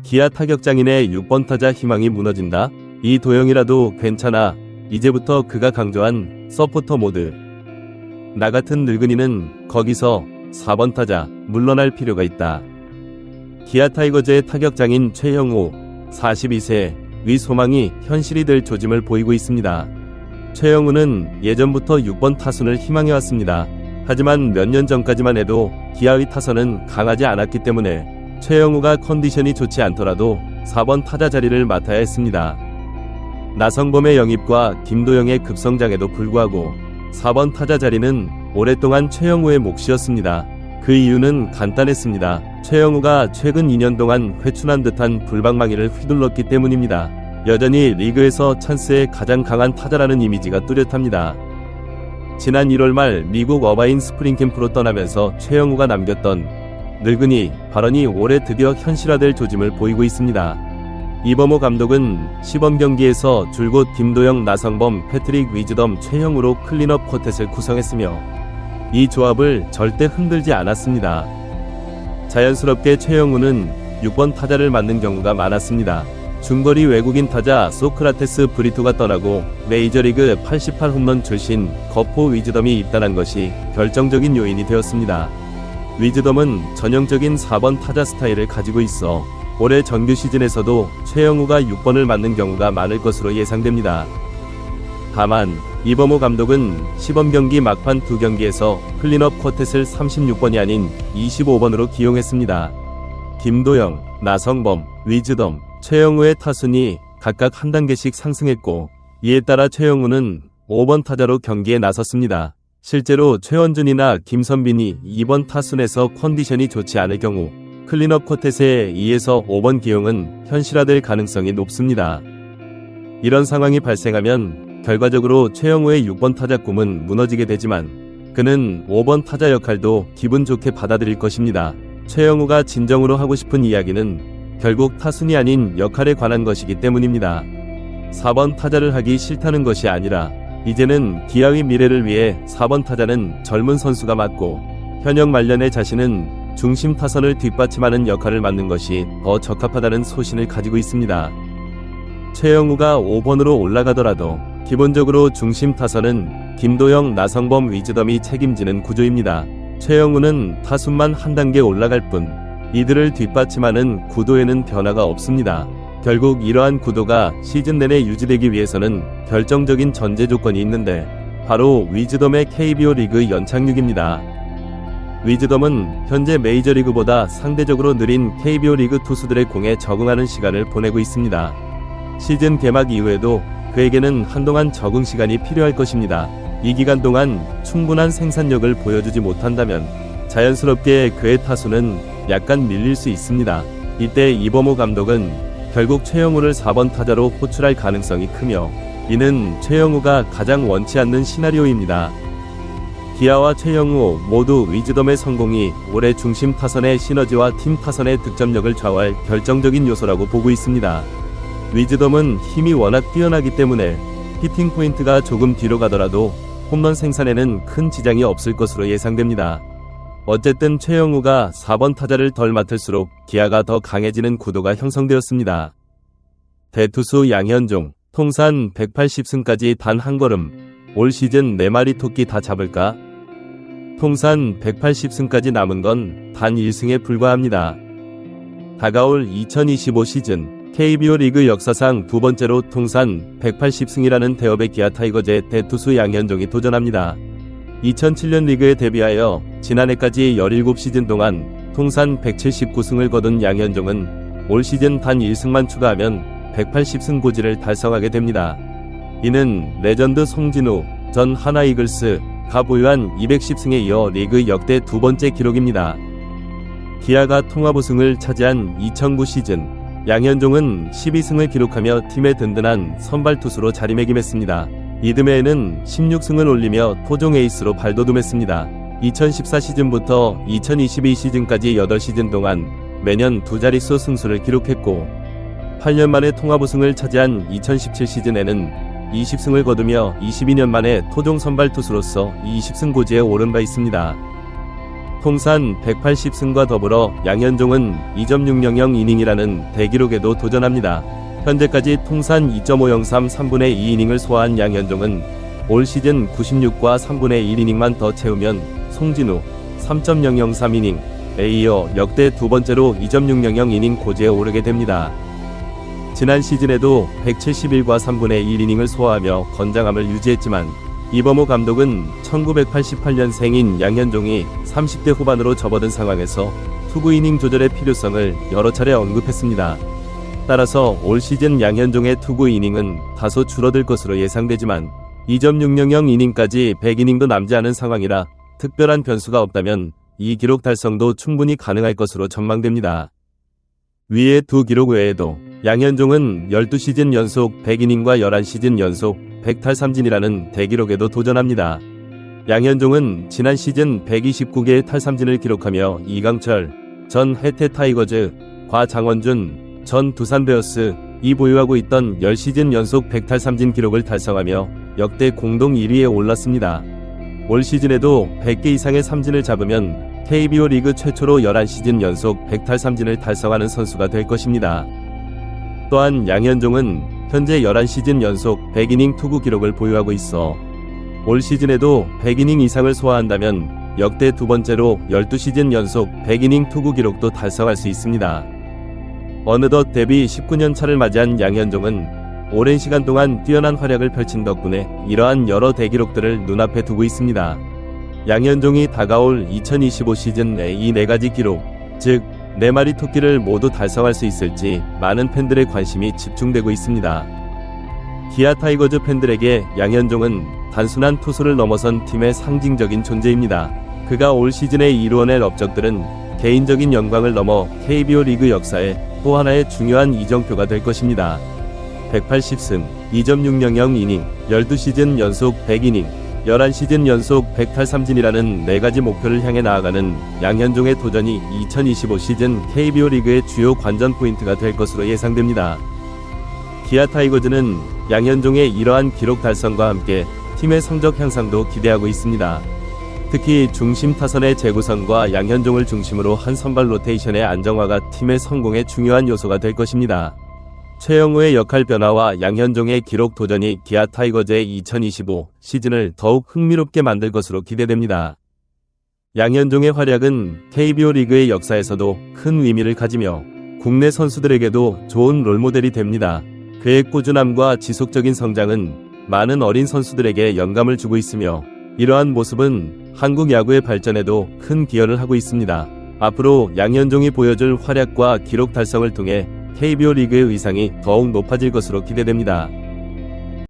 기아 타격장인의 6번 타자 희망이 무너진다. 이도영이라도 괜찮아. 이제부터 그가 강조한 서포터 모드. 나 같은 늙은이는 거기서 4번 타자 물러날 필요가 있다. 기아 타이거즈의 타격장인 최영우 42세의 소망이 현실이 될 조짐을 보이고 있습니다. 최영우는 예전부터 6번 타순을 희망해왔습니다. 하지만 몇 년 전까지만 해도 기아의 타선은 강하지 않았기 때문에 최영우가 컨디션이 좋지 않더라도 4번 타자 자리를 맡아야 했습니다. 나성범의 영입과 김도영의 급성장에도 불구하고 4번 타자 자리는 오랫동안 최영우의 몫이었습니다. 그 이유는 간단했습니다. 최영우가 최근 2년 동안 회춘한 듯한 불방망이를 휘둘렀기 때문입니다. 여전히 리그에서 찬스에 가장 강한 타자라는 이미지가 뚜렷합니다. 지난 1월 말 미국 어바인 스프링 캠프로 떠나면서 최영우가 남겼던 늙은이 발언이 올해 드디어 현실화될 조짐을 보이고 있습니다. 이범호 감독은 시범 경기에서 줄곧 김도영, 나성범, 패트릭 위즈덤, 최영우로 클린업 쿼텟을 구성했으며 이 조합을 절대 흔들지 않았습니다. 자연스럽게 최영우는 6번 타자를 맡는 경우가 많았습니다. 중거리 외국인 타자 소크라테스 브리투가 떠나고 메이저리그 88홈런 출신 거포 위즈덤이 입단한 것이 결정적인 요인이 되었습니다. 위즈덤은 전형적인 4번 타자 스타일을 가지고 있어 올해 정규 시즌에서도 최영우가 6번을 맡는 경우가 많을 것으로 예상됩니다. 다만 이범호 감독은 시범 경기 막판 2경기에서 클린업 쿼텟을 36번이 아닌 25번으로 기용했습니다. 김도영, 나성범, 위즈덤, 최영우의 타순이 각각 한 단계씩 상승했고 이에 따라 최영우는 5번 타자로 경기에 나섰습니다. 실제로 최원준이나 김선빈이 2번 타순에서 컨디션이 좋지 않을 경우 클린업 쿼텟의 2에서 5번 기용은 현실화될 가능성이 높습니다. 이런 상황이 발생하면 결과적으로 최영우의 6번 타자 꿈은 무너지게 되지만 그는 5번 타자 역할도 기분 좋게 받아들일 것입니다. 최영우가 진정으로 하고 싶은 이야기는 결국 타순이 아닌 역할에 관한 것이기 때문입니다. 4번 타자를 하기 싫다는 것이 아니라 이제는 기아의 미래를 위해 4번 타자는 젊은 선수가 맡고 현역 말년에 자신은 중심 타선을 뒷받침하는 역할을 맡는 것이 더 적합하다는 소신을 가지고 있습니다. 최영우가 5번으로 올라가더라도 기본적으로 중심 타선은 김도영, 나성범, 위즈덤이 책임지는 구조입니다. 최영우는 타순만 한 단계 올라갈 뿐 이들을 뒷받침하는 구도에는 변화가 없습니다. 결국 이러한 구도가 시즌 내내 유지되기 위해서는 결정적인 전제 조건이 있는데 바로 위즈덤의 KBO 리그 연착륙입니다. 위즈덤은 현재 메이저리그보다 상대적으로 느린 KBO 리그 투수들의 공에 적응하는 시간을 보내고 있습니다. 시즌 개막 이후에도 그에게는 한동안 적응 시간이 필요할 것입니다. 이 기간 동안 충분한 생산력을 보여주지 못한다면 자연스럽게 그의 타수는 약간 밀릴 수 있습니다. 이때 이범호 감독은 결국 최영우를 4번 타자로 호출할 가능성이 크며 이는 최영우가 가장 원치 않는 시나리오입니다. 기아와 최영우 모두 위즈덤의 성공이 올해 중심 타선의 시너지와 팀 타선의 득점력을 좌우할 결정적인 요소라고 보고 있습니다. 위즈덤은 힘이 워낙 뛰어나기 때문에 히팅 포인트가 조금 뒤로 가더라도 홈런 생산에는 큰 지장이 없을 것으로 예상됩니다. 어쨌든 최영우가 4번 타자를 덜 맡을수록 기아가 더 강해지는 구도가 형성되었습니다. 대투수 양현종, 통산 180승까지 단 한 걸음, 올 시즌 4마리 토끼 다 잡을까? 통산 180승까지 남은 건 단 1승에 불과합니다. 다가올 2025 시즌 KBO 리그 역사상 두 번째로 통산 180승이라는 대업의 기아 타이거즈의 대투수 양현종이 도전합니다. 2007년 리그에 데뷔하여 지난해까지 17시즌 동안 통산 179승을 거둔 양현종은 올 시즌 단 1승만 추가하면 180승 고지를 달성하게 됩니다. 이는 레전드 송진우 전 하나 이글스가 보유한 210승에 이어 리그 역대 두 번째 기록입니다. 기아가 통합 우승을 차지한 2009 시즌 양현종은 12승을 기록하며 팀의 든든한 선발 투수로 자리매김했습니다. 이듬해에는 16승을 올리며 토종 에이스로 발돋움했습니다. 2014 시즌부터 2022 시즌까지 8시즌 동안 매년 두 자릿수 승수를 기록했고 8년 만에 통합 우승을 차지한 2017 시즌에는 20승을 거두며 22년 만에 토종 선발 투수로서 20승 고지에 오른 바 있습니다. 통산 180승과 더불어 양현종은 2.600이닝이라는 대기록에도 도전합니다. 현재까지 통산 2.503 3분의 2이닝을 소화한 양현종은 올 시즌 96과 3분의 1이닝만 더 채우면 송진우 3.003이닝에 이어 역대 두 번째로 2.600이닝 고지에 오르게 됩니다. 지난 시즌에도 171과 3분의 1이닝을 소화하며 건장함을 유지했지만 이범호 감독은 1988년생인 양현종이 30대 후반으로 접어든 상황에서 투구 이닝 조절의 필요성을 여러 차례 언급했습니다. 따라서 올 시즌 양현종의 투구 이닝은 다소 줄어들 것으로 예상되지만 2.600이닝까지 100이닝도 남지 않은 상황이라 특별한 변수가 없다면 이 기록 달성도 충분히 가능할 것으로 전망됩니다. 위의 두 기록 외에도 양현종은 12시즌 연속 100이닝과 11시즌 연속 100탈삼진이라는 대기록에도 도전합니다. 양현종은 지난 시즌 129개의 탈삼진을 기록하며 이강철 전 해태 타이거즈, 과 장원준 전 두산 베어스이 보유하고 있던 10시즌 연속 100탈삼진 기록을 달성하며 역대 공동 1위에 올랐습니다. 올 시즌에도 100개 이상의 삼진을 잡으면 KBO 리그 최초로 11시즌 연속 100탈삼진을 달성하는 선수가 될 것입니다. 또한 양현종은 현재 11시즌 연속 100이닝 투구 기록을 보유하고 있어 올 시즌에도 100이닝 이상을 소화한다면 역대 두 번째로 12시즌 연속 100이닝 투구 기록도 달성할 수 있습니다. 어느덧 데뷔 19년 차를 맞이한 양현종은 오랜 시간 동안 뛰어난 활약을 펼친 덕분에 이러한 여러 대기록들을 눈앞에 두고 있습니다. 양현종이 다가올 2025 시즌 이 네 가지 기록, 즉 4마리 토끼를 모두 달성할 수 있을지 많은 팬들의 관심이 집중되고 있습니다. 기아 타이거즈 팬들에게 양현종은 단순한 투수를 넘어선 팀의 상징적인 존재입니다. 그가 올 시즌에 이루어낼 업적들은 개인적인 영광을 넘어 KBO 리그 역사에 또 하나의 중요한 이정표가 될 것입니다. 180승, 2.600이닝, 12시즌 연속 100이닝, 11시즌 연속 100탈삼진이라는 네 가지 목표를 향해 나아가는 양현종의 도전이 2025 시즌 KBO 리그의 주요 관전 포인트가 될 것으로 예상됩니다. 기아 타이거즈는 양현종의 이러한 기록 달성과 함께 팀의 성적 향상도 기대하고 있습니다. 특히 중심 타선의 재구성과 양현종을 중심으로 한 선발 로테이션의 안정화가 팀의 성공에 중요한 요소가 될 것입니다. 최영우의 역할 변화와 양현종의 기록 도전이 기아 타이거즈의 2025 시즌을 더욱 흥미롭게 만들 것으로 기대됩니다. 양현종의 활약은 KBO 리그의 역사에서도 큰 의미를 가지며 국내 선수들에게도 좋은 롤모델이 됩니다. 그의 꾸준함과 지속적인 성장은 많은 어린 선수들에게 영감을 주고 있으며 이러한 모습은 한국 야구의 발전에도 큰 기여를 하고 있습니다. 앞으로 양현종이 보여줄 활약과 기록 달성을 통해 KBO 리그의 위상이 더욱 높아질 것으로 기대됩니다.